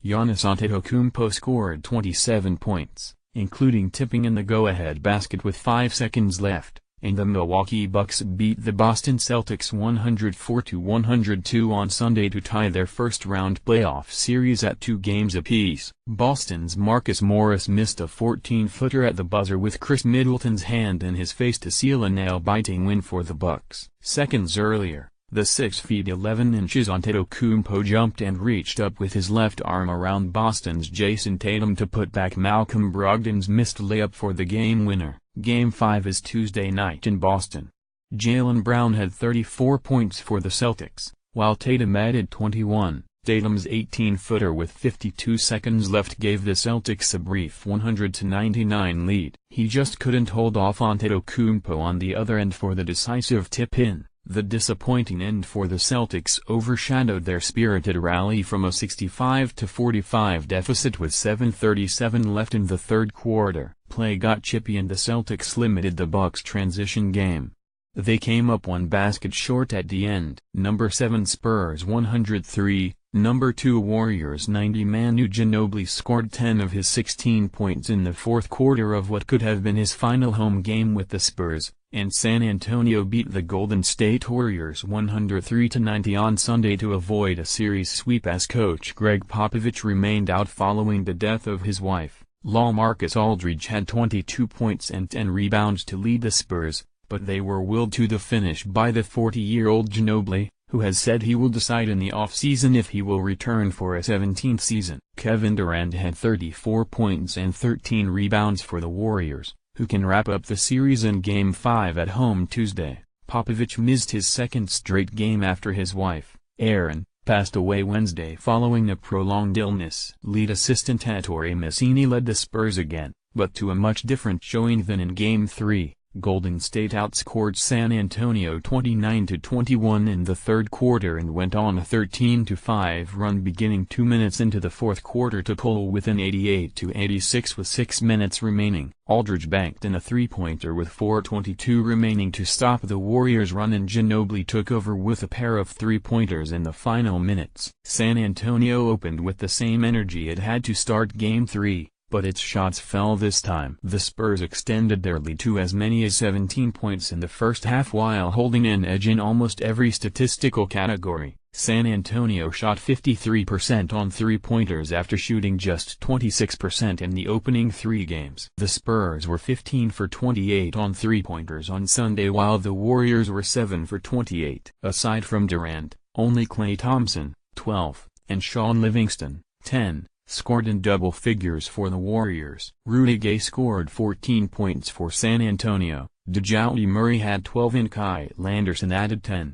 Giannis Antetokounmpo scored 27 points, including tipping in the go-ahead basket with 5 seconds left, and the Milwaukee Bucks beat the Boston Celtics 104-102 on Sunday to tie their first-round playoff series at 2 games apiece. Boston's Marcus Morris missed a 14-footer at the buzzer with Chris Middleton's hand in his face to seal a nail-biting win for the Bucks. Seconds earlier, the 6 feet 11 inches Antetokounmpo jumped and reached up with his left arm around Boston's Jason Tatum to put back Malcolm Brogdon's missed layup for the game winner. Game 5 is Tuesday night in Boston. Jaylen Brown had 34 points for the Celtics, while Tatum added 21. Tatum's 18-footer with 52 seconds left gave the Celtics a brief 100-99 lead. He just couldn't hold off Antetokounmpo on the other end for the decisive tip-in. The disappointing end for the Celtics overshadowed their spirited rally from a 65-45 deficit with 7:37 left in the third quarter. Play got chippy and the Celtics limited the Bucks' transition game. They came up one basket short at the end. Number 7 Spurs 103, number 2 Warriors 90. Manu Ginobili scored 10 of his 16 points in the fourth quarter of what could have been his final home game with the Spurs, and San Antonio beat the Golden State Warriors 103-90 on Sunday to avoid a series sweep as coach Greg Popovich remained out following the death of his wife. LaMarcus Aldridge had 22 points and 10 rebounds to lead the Spurs, but they were willed to the finish by the 40-year-old Ginobili, who has said he will decide in the offseason if he will return for a 17th season. Kevin Durant had 34 points and 13 rebounds for the Warriors, who can wrap up the series in Game 5 at home Tuesday. Popovich missed his second straight game after his wife, Erin, passed away Wednesday following a prolonged illness. Lead assistant Ettore Messini led the Spurs again, but to a much different showing than in Game 3. Golden State outscored San Antonio 29-21 in the third quarter and went on a 13-5 run beginning 2 minutes into the fourth quarter to pull within 88-86 with 6 minutes remaining. Aldridge banked in a three-pointer with 4:22 remaining to stop the Warriors' run and Ginobili took over with a pair of three-pointers in the final minutes. San Antonio opened with the same energy it had to start Game 3. But its shots fell this time. The Spurs extended their lead to as many as 17 points in the first half while holding an edge in almost every statistical category. San Antonio shot 53% on three-pointers after shooting just 26% in the opening 3 games. The Spurs were 15 for 28 on three-pointers on Sunday while the Warriors were 7 for 28. Aside from Durant, only Klay Thompson, 12, and Shaun Livingston, 10. Scored in double figures for the Warriors. Rudy Gay scored 14 points for San Antonio, DeJounte Murray had 12 and Kyle Anderson added 10.